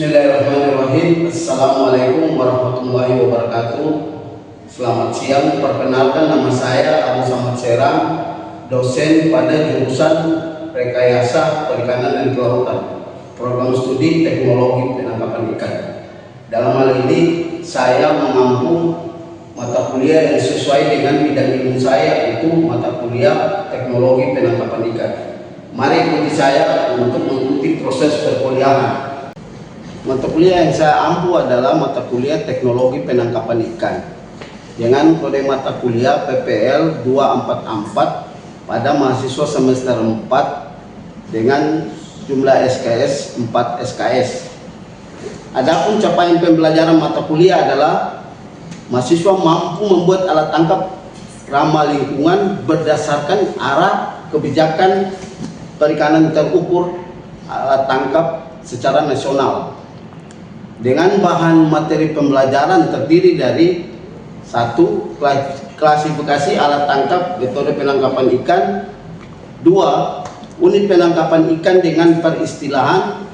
Bismillahirrahmanirrahim. Assalamualaikum warahmatullahi wabarakatuh. Selamat siang. Perkenalkan, nama saya Abu Samad Serang, dosen pada jurusan Rekayasa Perikanan dan Kelautan, program studi Teknologi Penangkapan Ikan. Dalam hal ini saya mengampu mata kuliah yang sesuai dengan bidang ilmu saya, yaitu mata kuliah Teknologi Penangkapan Ikan. Mari ikuti saya untuk mengikuti proses perkuliahan. Mata kuliah yang saya ampu adalah mata kuliah Teknologi Penangkapan Ikan dengan kode mata kuliah PPL 244 pada mahasiswa semester 4 dengan jumlah SKS 4 SKS. Adapun capaian pembelajaran mata kuliah adalah mahasiswa mampu membuat alat tangkap ramah lingkungan berdasarkan arah kebijakan perikanan terukur alat tangkap secara nasional, dengan bahan materi pembelajaran terdiri dari 1. Klasifikasi alat tangkap metode penangkapan ikan, 2. Unit penangkapan ikan dengan peristilahan,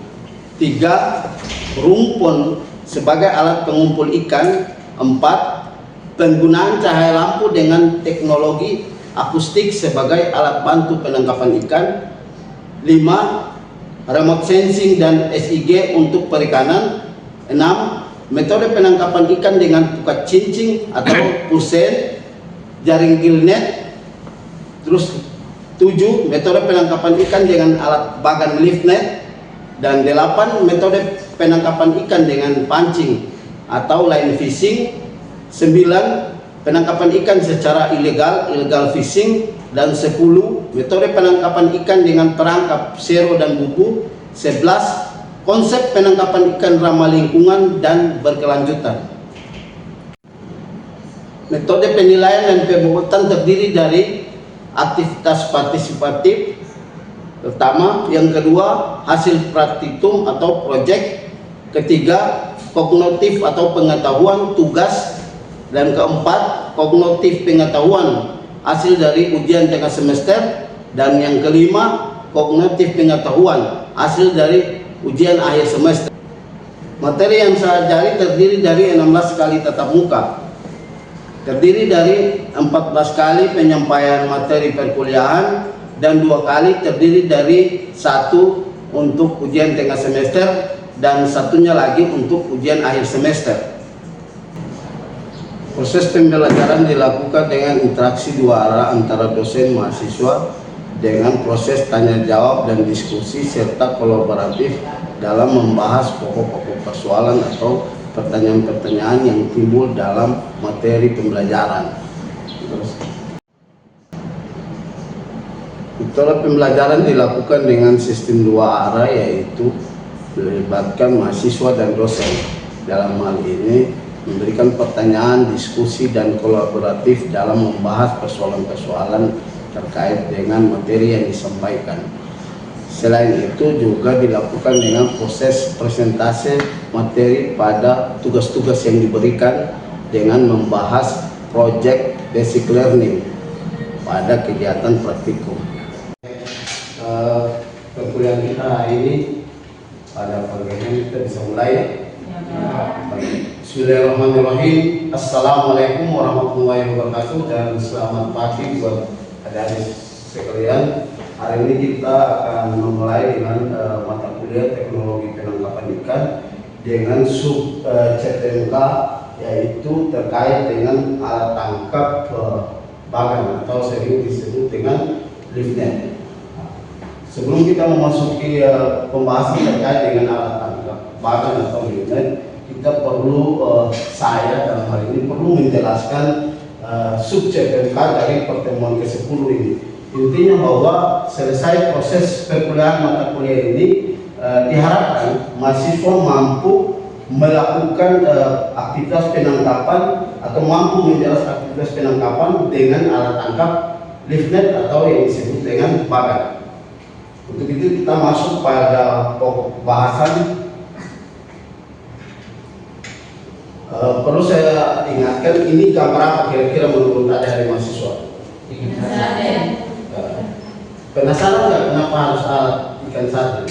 3. Rumpun sebagai alat pengumpul ikan, 4. Penggunaan cahaya lampu dengan teknologi akustik sebagai alat bantu penangkapan ikan, 5. Remote sensing dan SIG untuk perikanan, 6. Metode penangkapan ikan dengan pukat cincin atau pusen, jaring gillnet. Terus 7. Metode penangkapan ikan dengan alat bagan lift net. Dan 8. Metode penangkapan ikan dengan pancing atau line fishing. 9. Penangkapan ikan secara illegal fishing. Dan 10. Metode penangkapan ikan dengan perangkap sero dan bubu. 11. Konsep penangkapan ikan ramah lingkungan dan berkelanjutan. Metode penilaian dan pembobotan terdiri dari aktivitas partisipatif pertama, yang kedua hasil praktikum atau proyek, ketiga kognitif atau pengetahuan tugas, dan keempat kognitif pengetahuan hasil dari ujian tengah semester, dan yang kelima kognitif pengetahuan hasil dari ujian akhir semester. Materi yang saya ajari terdiri dari 16 kali tatap muka, terdiri dari 14 kali penyampaian materi perkuliahan, dan 2 kali terdiri dari 1 untuk ujian tengah semester dan satunya lagi untuk ujian akhir semester. Proses pembelajaran dilakukan dengan interaksi 2 arah antara dosen mahasiswa dengan proses tanya jawab dan diskusi serta kolaboratif dalam membahas pokok-pokok persoalan atau pertanyaan-pertanyaan yang timbul dalam materi pembelajaran. Metode pembelajaran dilakukan dengan sistem 2 arah, yaitu melibatkan mahasiswa dan dosen. Dalam hal ini memberikan pertanyaan, diskusi, dan kolaboratif dalam membahas persoalan-persoalan terkait dengan materi yang disampaikan. Selain itu juga dilakukan dengan proses presentasi materi pada tugas-tugas yang diberikan dengan membahas project basic learning pada kegiatan praktikum. Perkuliahan kita hari ini pada pagi ini kita bisa mulai. Bismillahirrahmanirrahim. Assalamualaikum warahmatullahi wabarakatuh dan selamat pagi buat adik-adik sekalian. Hari ini kita akan memulai dengan mata kuliah Teknologi Penangkapan Ikan dengan sub CTMK, yaitu terkait dengan alat tangkap bagan atau sering disebut dengan lift net. Sebelum kita memasuki pembahasan terkait dengan alat tangkap bagan atau lift net, kita perlu saya dalam hal ini perlu menjelaskan sub CTMK dari pertemuan ke-10 ini. Intinya bahwa selesai proses perkuliahan mata kuliah ini diharapkan mahasiswa mampu melakukan aktivitas penangkapan atau mampu menjelaskan aktivitas penangkapan dengan alat tangkap lift net atau yang disebut dengan bagan. Untuk itu kita masuk pada pokok bahasan. Perlu saya ingatkan, ini gambar apa kira-kira menurut dari mahasiswa? Penasaran nggak kenapa harus alat ikan sate?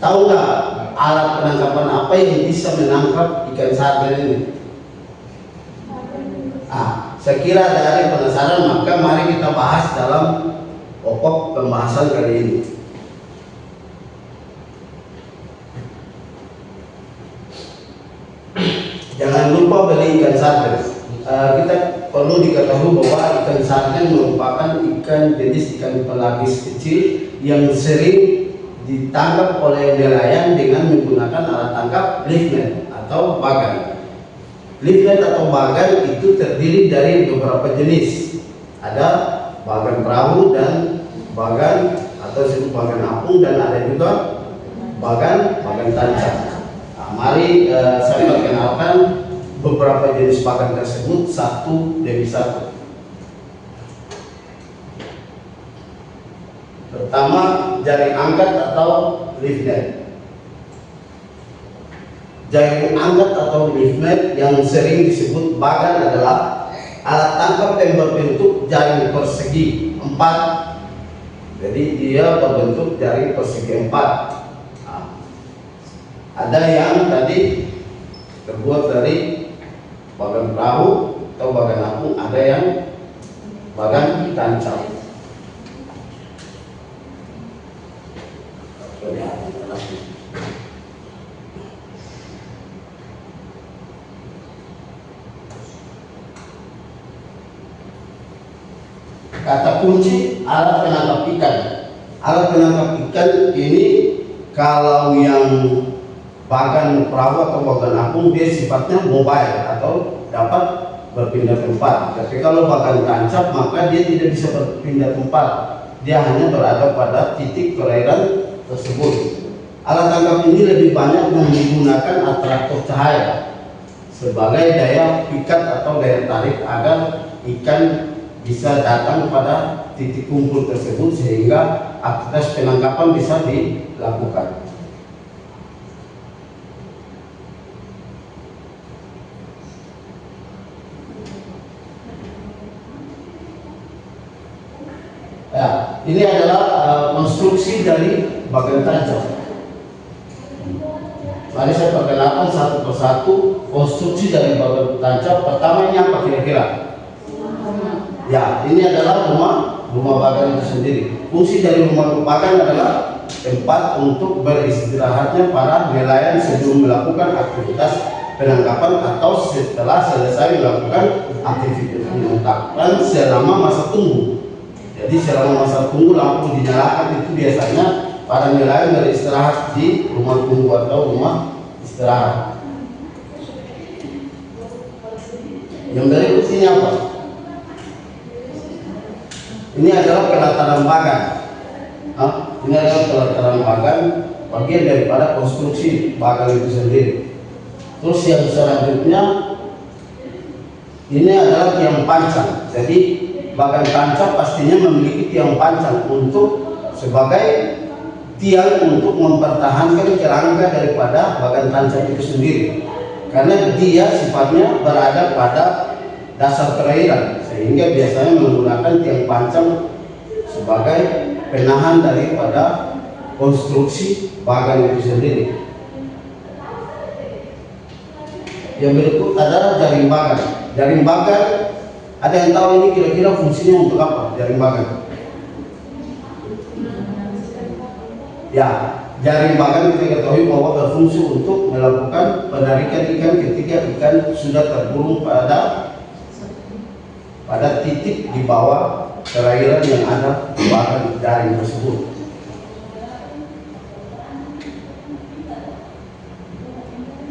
Tahu nggak? alat penangkapan apa yang bisa menangkap ikan sarden ini? Saya kira dari penasaran, maka mari kita bahas dalam pokok pembahasan kali ini. Jangan lupa beli ikan sarden. Kita perlu diketahui bahwa ikan sarden merupakan ikan jenis ikan pelagis kecil yang sering ditangkap oleh nelayan dengan menggunakan alat tangkap lift net atau bagan. Lift net atau bagan itu terdiri dari beberapa jenis. Ada bagan perahu dan bagan atau disebut bagan apung, dan ada juga bagan tancap. Mari saya perkenalkan beberapa jenis bagan tersebut satu demi satu. Pertama, jaring angkat atau lift net. Jaring angkat atau lift net yang sering disebut bagan adalah alat tangkap yang berbentuk jaring persegi 4. Jadi dia berbentuk jaring persegi 4. Ada yang tadi terbuat dari bagan perahu atau bagan apung, ada yang bagan tancap. Kata kunci alat penangkap ikan. Alat penangkap ikan ini kalau yang bagan perahu atau bagan apung dia sifatnya mobile atau dapat berpindah tempat. Tapi kalau bagan tancap maka dia tidak bisa berpindah tempat. Dia hanya berada pada titik perairan tersebut. Alat tangkap ini lebih banyak menggunakan atraktor cahaya sebagai daya pikat atau daya tarik agar ikan bisa datang pada titik kumpul tersebut sehingga aktivitas penangkapan bisa dilakukan. Ya, ini adalah konstruksi dari bagan tancap. Mari saya perkenalkan satu persatu konstruksi dari bagan tancap. Pertama, ini apa kira-kira? Ya, ini adalah rumah bagan itu sendiri. Fungsi dari rumah bagan adalah tempat untuk beristirahatnya para nelayan sebelum melakukan aktivitas penangkapan atau setelah selesai melakukan aktivitas penangkapan selama masa tunggu. Jadi selama masa tunggu lampu dinyalakan itu biasanya para nelayan beristirahat di rumah tunggu atau rumah istirahat. Yang berikut ini apa? Ini adalah pelataran bagan. Ini adalah pelataran bagan, bagian daripada konstruksi bagan itu sendiri. Terus yang selanjutnya ini adalah tiang pancang. Jadi bagan tancap pastinya memiliki tiang pancang untuk sebagai tiang untuk mempertahankan kerangka daripada bagan tancap itu sendiri, karena dia sifatnya berada pada dasar perairan sehingga biasanya menggunakan tiang pancang sebagai penahan daripada konstruksi bagan itu sendiri. Yang berikut adalah jaring bagan. Jaring bagan, ada yang tahu ini kira-kira fungsinya untuk apa jaring bagan? Ya, jaring bagan kita ketahui bahwa berfungsi untuk melakukan penarikan ikan ketika ikan sudah terkurung pada titik di bawah perairan yang ada di bagan jaring tersebut.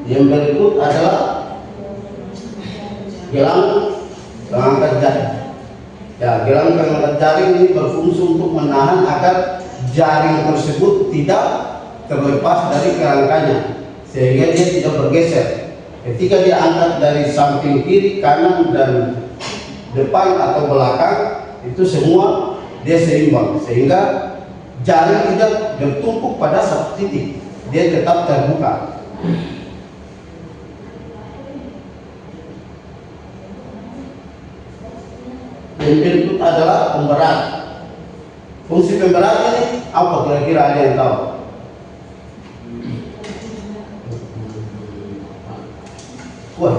Yang berikut adalah gelang pengangkat jaring. Ya, gelang pengangkat jaring ini berfungsi untuk menahan agar jaring tersebut tidak terlepas dari kerangkanya sehingga dia tidak bergeser. Ketika dia angkat dari samping kiri, kanan, dan depan atau belakang, itu semua dia seimbang sehingga jaring tidak bertumpuk pada satu titik, dia tetap terbuka. Yang berikut adalah pemberat. Fungsi pemberat ini apa kira-kira ada yang tahu? Wah,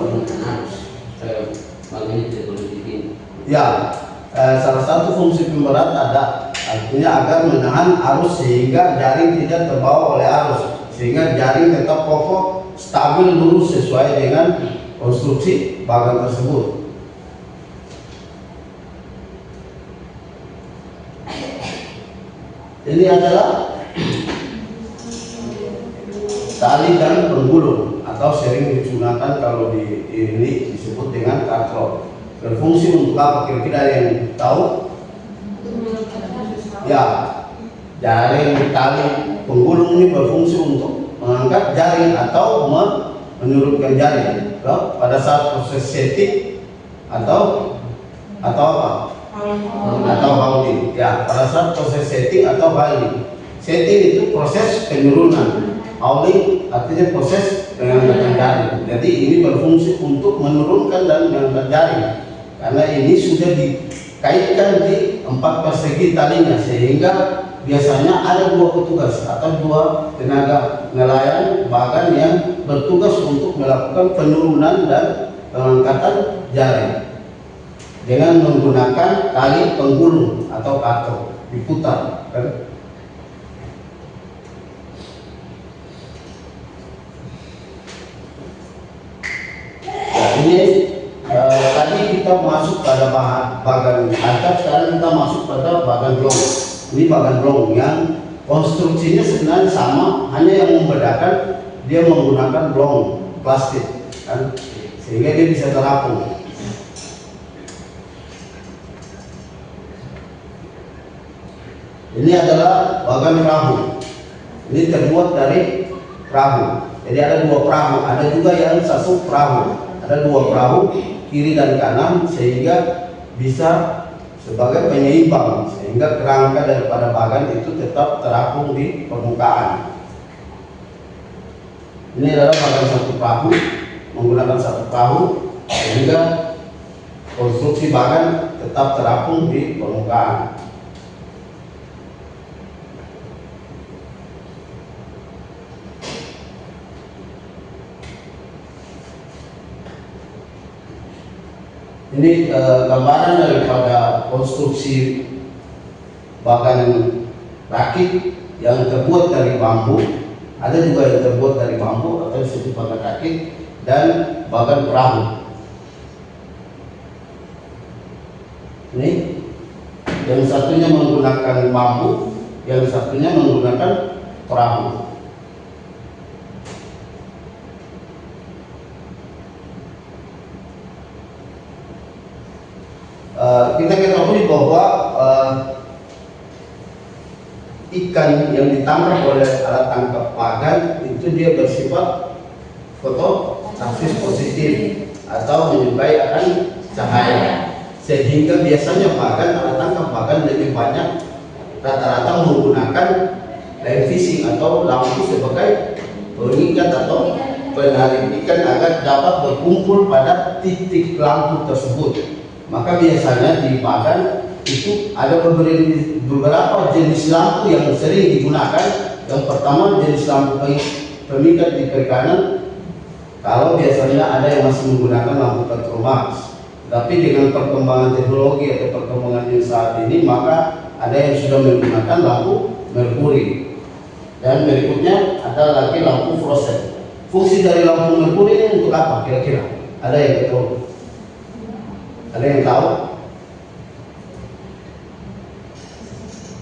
ya, salah satu fungsi pemberat ada, artinya agar menahan arus sehingga jaring tidak terbawa oleh arus, sehingga jaring tetap kokoh, stabil, lurus sesuai dengan konstruksi bagan tersebut. Ini adalah tali dan penggulung atau sering digunakan kalau di ini disebut dengan katrol. Berfungsi untuk apa? Kira-kira yang tahu? Ya, jaring tali penggulung ini berfungsi untuk mengangkat jaring atau menurunkan jaring. Pada saat proses setting atau apa? Atau hauling. Ya, pada saat proses setting atau hauling. Setting itu proses penurunan. Hauling artinya proses pengangkatan jaring. Jadi ini berfungsi untuk menurunkan dan mengangkat jaring. Karena ini sudah dikaitkan di 4 persegi talinya, sehingga biasanya ada 2 petugas atau 2 tenaga nelayan bagan yang bertugas untuk melakukan penurunan dan pengangkatan jaring dengan menggunakan tali penggulung atau katrol diputar. Ini tadi kita masuk pada bagan kaca, sekarang kita masuk pada bagan blong. Ini bagan blong yang konstruksinya sebenarnya sama, hanya yang membedakan dia menggunakan blong plastik, kan? Sehingga dia bisa terapung. Ini adalah bagan perahu. Ini terbuat dari perahu. Jadi ada 2 perahu, ada juga yang satu perahu. Ada 2 perahu kiri dan kanan, sehingga bisa sebagai penyeimbang, sehingga kerangka daripada bagan itu tetap terapung di permukaan. Ini adalah bagan satu perahu, menggunakan satu perahu, sehingga konstruksi bagan tetap terapung di permukaan. Ini gambaran daripada konstruksi bagan rakit yang terbuat dari bambu. Ada juga yang terbuat dari bambu atau disebut bagan rakit, dan bagan perahu. Ini yang satunya menggunakan bambu, yang satunya menggunakan perahu. Kita ketahui bahwa ikan yang ditangkap oleh alat tangkap bagan itu dia bersifat fotosintesis positif atau menyukai akan cahaya, sehingga biasanya bagan, alat tangkap bagan lebih banyak rata-rata menggunakan line fishing atau lampu sebagai pengikat atau penarik ikan agar dapat berkumpul pada titik lampu tersebut. Maka biasanya di bagan itu ada beberapa jenis lampu yang sering digunakan. Yang pertama jenis lampu pemikat di perikanan. Kalau biasanya ada yang masih menggunakan lampu petromax, tapi dengan perkembangan teknologi atau perkembangan yang saat ini, maka ada yang sudah menggunakan lampu merkuri. Dan berikutnya ada lagi lampu fluorescent. Fungsi dari lampu merkuri ini untuk apa kira-kira? Ada yang tahu? Ada yang tahu?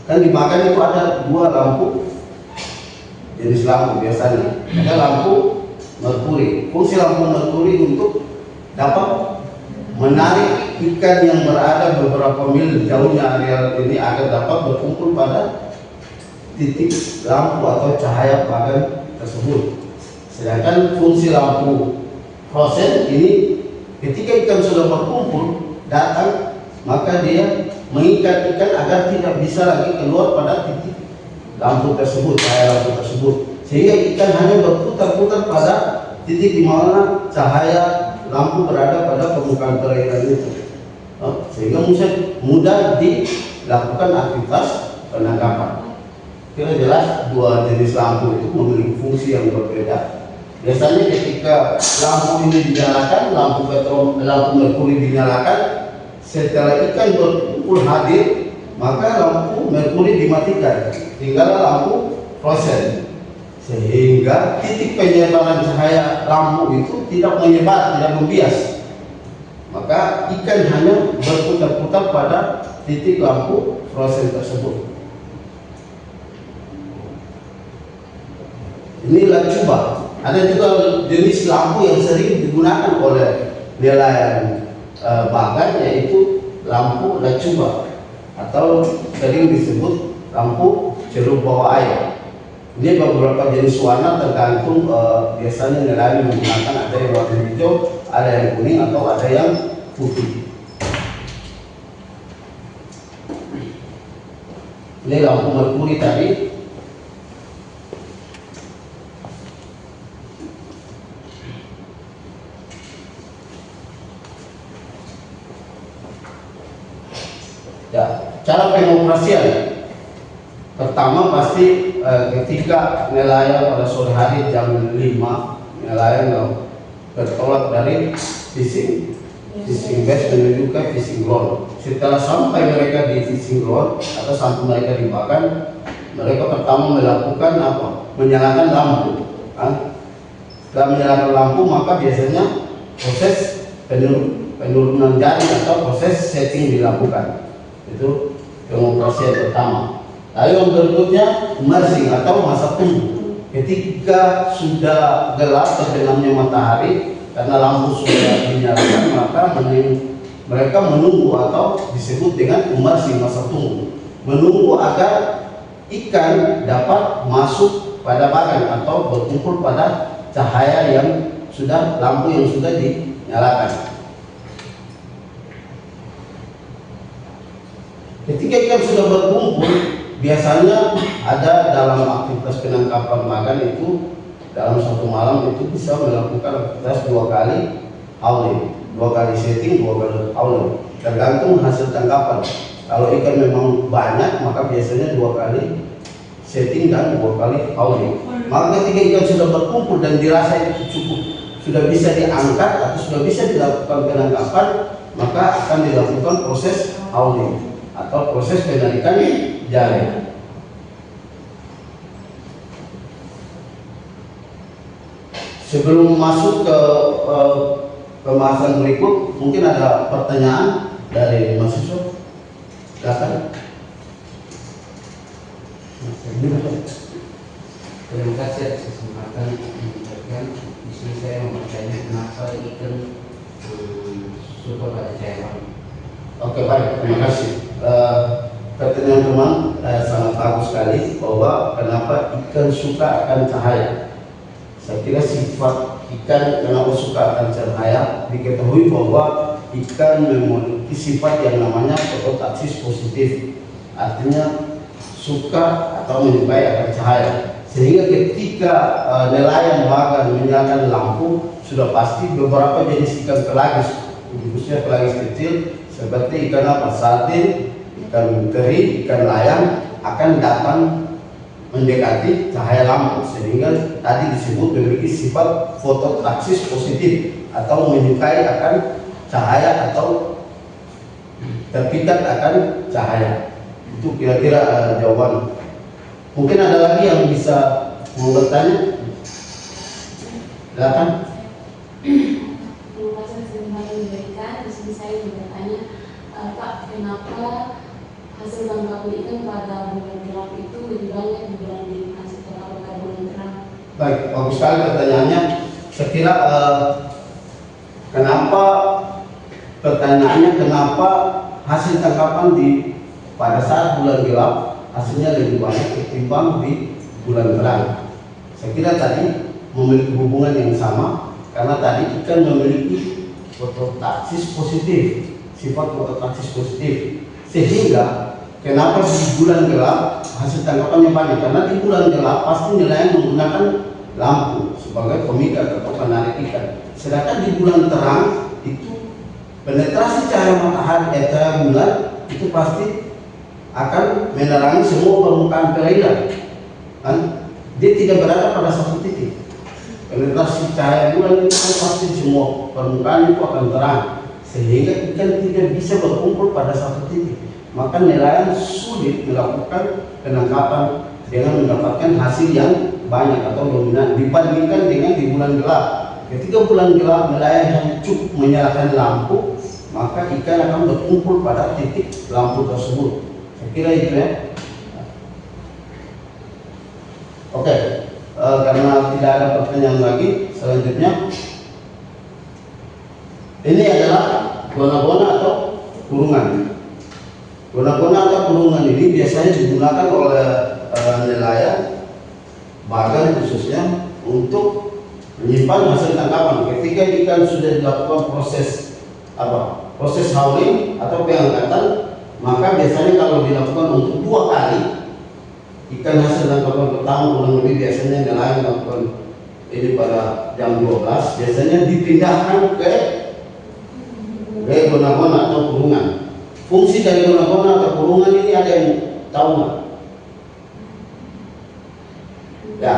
Kan di bagan itu ada 2 lampu, jenis lampu biasanya. Ada lampu merkuri. Fungsi lampu merkuri untuk dapat menarik ikan yang berada beberapa mil jauhnya areal ini agar dapat berkumpul pada titik lampu atau cahaya bagan tersebut. Sedangkan fungsi lampu fluorescent ini, ketika ikan sudah berkumpul datang, maka dia mengikat ikan agar tidak bisa lagi keluar pada titik lampu tersebut, cahaya lampu tersebut, sehingga ikan hanya berputar-putar pada titik di mana cahaya lampu berada pada permukaan perairan itu, sehingga mudah dilakukan aktivitas penangkapan. Kira jelas 2 jenis lampu itu memiliki fungsi yang berbeda. Biasanya ketika lampu ini dinyalakan, lampu merkuri dinyalakan, setelah ikan berkumpul hadir, maka lampu merkuri dimatikan, tinggal lampu fluorescen, sehingga titik penyebaran cahaya lampu itu tidak menyebar, tidak membias. Maka ikan hanya berputar-putar pada titik lampu fluorescen tersebut. Inilah coba. Ada juga jenis lampu yang sering digunakan oleh nelayan bagan, yaitu lampu lacuba atau sering disebut lampu celup bawah air. Ini beberapa jenis warna tergantung biasanya nelayan menggunakan, ada yang warna hijau, ada yang kuning, atau ada yang putih. Ini lampu merkuri tadi. Ya, cara pengoperasian pertama pasti ketika nelayan pada sore hari jam 5 nelayan bertolak dari fishing base menuju ke fishing ground. Setelah sampai mereka di fishing ground atau sampai mereka di bagan, mereka pertama melakukan apa? Menyalakan lampu. Setelah menyalakan lampu, maka biasanya proses penurunan jaring atau proses setting dilakukan. Itu pengoperasian pertama. Lalu yang berikutnya immersing atau masa tunggu. Ketika sudah gelap terbenamnya matahari karena lampu sudah dinyalakan, maka mereka menunggu atau disebut dengan immersing, masa tunggu. Menunggu agar ikan dapat masuk pada bagan atau berkumpul pada cahaya lampu yang sudah dinyalakan. Ketika ikan sudah berkumpul, biasanya ada dalam aktivitas penangkapan bagan itu dalam satu malam itu bisa melakukan aktivitas 2 kali hauling, 2 kali setting, 2 kali hauling, tergantung hasil tangkapan. Kalau ikan memang banyak, maka biasanya 2 kali setting dan 2 kali hauling. Maka ketika ikan sudah berkumpul dan dirasa itu cukup, sudah bisa diangkat atau sudah bisa dilakukan penangkapan, maka akan dilakukan proses hauling atau proses penarikan jaring. Sebelum masuk ke pembahasan berikut, mungkin ada pertanyaan dari mahasiswa. Silakan. Terima kasih atas kesempatan memberikan. Di sini saya mau bertanya kenapa ikan suka pada cairan. Oke, baik, terima kasih. Pertanyaan teman sangat bagus sekali, bahwa kenapa ikan suka akan cahaya. Saya kira sifat ikan kenapa suka akan cahaya, diketahui bahwa ikan memiliki sifat yang namanya fototaksis positif, artinya suka atau menyukai akan cahaya. Sehingga ketika nelayan bagan menyalakan lampu, sudah pasti beberapa jenis ikan pelagis, khususnya pelagis kecil seperti ikan sardin, ikan teri, ikan layang akan datang mendekati cahaya lampu, sehingga tadi disebut memiliki sifat fototaksis positif atau menyukai akan cahaya atau terpikat akan cahaya. Itu kira-kira jawaban. Mungkin ada lagi yang bisa mau bertanya? Silakan. Terima kasih kesempatan diberikan. Di sini saya bertanya, Pak, kenapa hasil tangkapan ikan pada bulan gelap itu lebih banyak dibanding hasil tangkapan pada bulan terang? Baik, bagus sekali pertanyaannya. Saya kira pertanyaannya kenapa hasil tangkapan pada saat bulan gelap hasilnya lebih banyak ketimbang di bulan terang. Saya kira tadi memiliki hubungan yang sama, karena tadi ikan memiliki fototaksis positif, sifat fototaksis positif, sehingga kenapa di bulan gelap hasil tangkapannya banyak, karena di bulan gelap pasti nelayan menggunakan lampu sebagai pemikat atau penarik ikan. Sedangkan di bulan terang itu penetrasi cahaya matahari, cahaya bulan itu pasti akan menerangi semua permukaan perairan, kan? Dia tidak berada pada satu titik. penetrasi cahaya bulan itu kan pasti semua permukaan itu akan terang, sehingga ikan tidak bisa berkumpul pada satu titik. Maka nelayan sulit melakukan penangkapan dengan mendapatkan hasil yang banyak atau dominan dibandingkan dengan di bulan gelap. Ketika bulan gelap nelayan yang cukup menyalakan lampu, maka ikan akan berkumpul pada titik lampu tersebut. Saya kira itu ya. Oke, karena tidak ada pertanyaan lagi, selanjutnya ini adalah gona-gona atau kurungan. Gona-gona atau kurungan ini biasanya digunakan oleh nelayan bagan khususnya untuk menyimpan hasil tangkapan. Ketika ikan sudah dilakukan proses hauling atau pengangkatan, maka biasanya kalau dilakukan untuk 2 kali, ikan hasil tangkapan pertama kurang lebih biasanya nelayan melakukan ini pada jam 12, biasanya dipindahkan ke gona-gona atau kurungan. Fungsi dari gona-gona atau kurungan ini ada yang tahu nggak? Ya,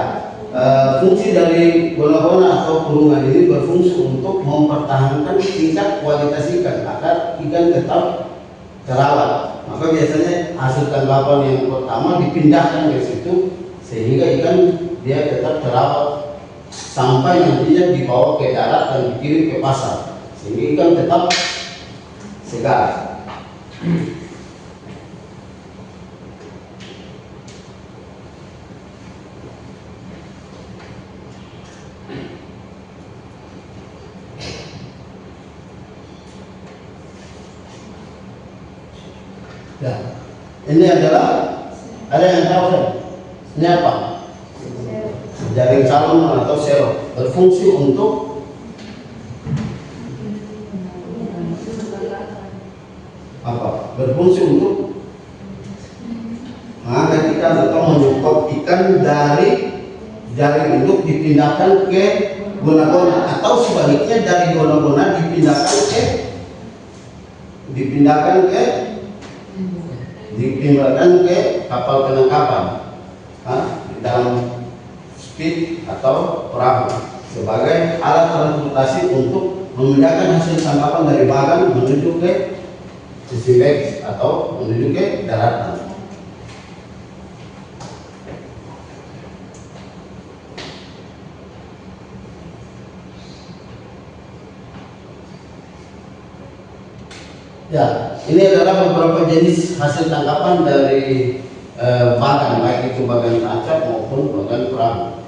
fungsi dari gona-gona atau kurungan ini berfungsi untuk mempertahankan tingkat kualitas ikan agar ikan tetap terawat. Maka biasanya hasil tangkapan yang pertama dipindahkan ke situ sehingga ikan dia tetap terawat sampai nantinya dibawa ke darat dan dikirim ke pasar sehingga ikan tetap segar. Ya, ini adalah ada yang tahu kan? Ini apa? Jaring salmon atau selo, berfungsi untuk apa? Berfungsi untuk ketika atau menyukap ikan dari jaring induk dipindahkan ke gona-gona atau sebaliknya dari gona-gona dipindahkan ke kapal penangkapan di dalam speed atau perahu sebagai alat transportasi untuk memindahkan hasil tangkapan dari bagan menuju ke sisi beks atau menuju ke daratan. Ya, ini adalah beberapa jenis hasil tangkapan dari bagan, baik itu bagan tancap maupun bagan perahu.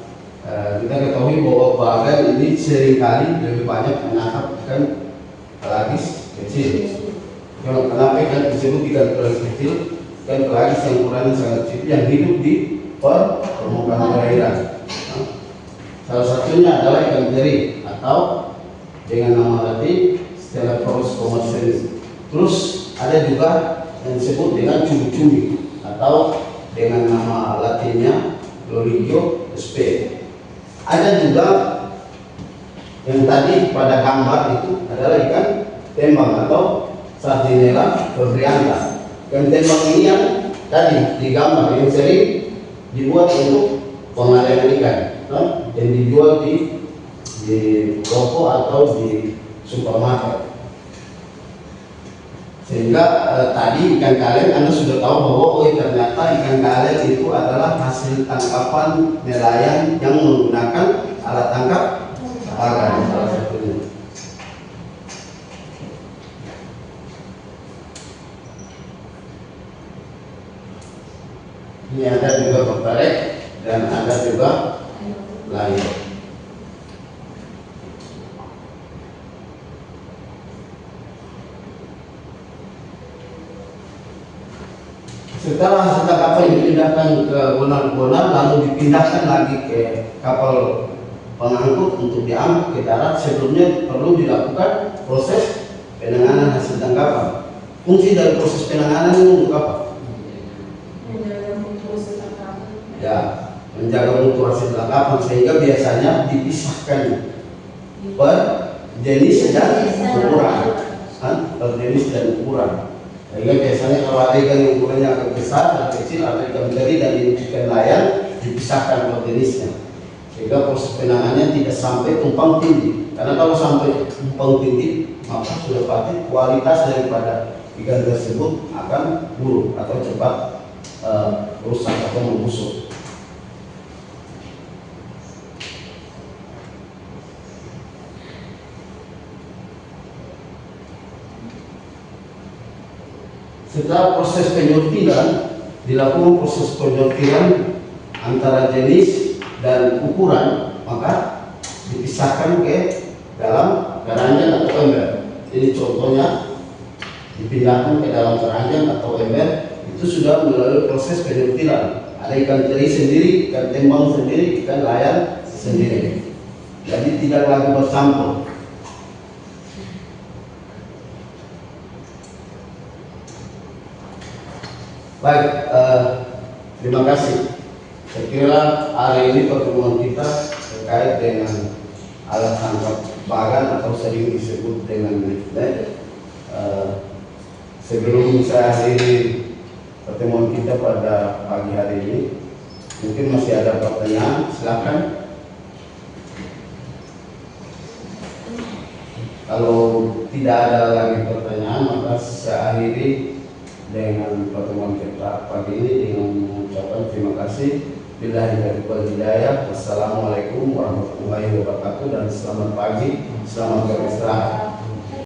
Kita ketahui bahwa bagan ini seringkali lebih banyak menangkap ikan pelagis kecil. Kenapa ikan disebut ikan pelagis kecil? Ikan pelagis yang ukurannya sangat kecil yang hidup di permukaan perairan. Salah satunya adalah ikan teri atau dengan nama latin Stelaphorus commercialis. Terus ada juga yang disebut dengan cumi-cumi atau dengan nama latinnya Lorigio spe. Ada juga yang tadi pada gambar itu adalah ikan tembang atau Sardinella febrianta. Ikan tembang ini yang tadi di gambar yang sering dibuat untuk pengalian ikan, yang dijual di toko atau di supermarket. Sehingga tadi ikan kaleng Anda sudah tahu bahwa ternyata ikan kaleng itu adalah hasil tangkapan nelayan yang menggunakan alat tangkap bagan salah satunya. Ini ada juga bertarik dan ada juga lain. Setelah hasil tangkapan dipindahkan ke gona-gona lalu dipindahkan lagi ke kapal pengangkut untuk diangkut ke darat, sebelumnya perlu dilakukan proses penanganan hasil tangkapan. Fungsi dari proses penanganan ini untuk apa? Ya, menjaga mutu hasil tangkapan sehingga biasanya dipisahkan per jenis dan ukuran. Per jenis dan ukuran. Sehingga biasanya kalau ada ikan yang ukurannya agak besar dan kecil, ada ikan teri dan ikan layang dipisahkan per jenisnya. sehingga proses penanganannya tidak sampai tumpang tindih. Karena kalau sampai tumpang tindih, maka sudah pasti kualitas daripada ikan tersebut akan buruk atau cepat rusak atau membusuk. Setelah proses penyortiran, dilakukan proses penyortiran antara jenis dan ukuran, maka dipisahkan ke dalam keranjang atau ember. Jadi contohnya dipindahkan ke dalam keranjang atau ember, itu sudah melalui proses penyortiran. Ada ikan teri sendiri, ikan tembang sendiri, ikan layar sendiri. Jadi tidak lagi bercampur. Baik, terima kasih. Saya kira hari ini pertemuan kita terkait dengan alat tangkap bagan atau sering disebut dengan net. Sebelum saya akhiri pertemuan kita pada pagi hari ini, mungkin masih ada pertanyaan, silakan. Kalau tidak ada lagi pertanyaan, maka saya akhiri dengan pertemuan kita pagi ini dengan mengucapkan terima kasih. Billahi taufiq wal hidayah. Wassalamualaikum warahmatullahi wabarakatuh dan selamat pagi, selamat beristirahat.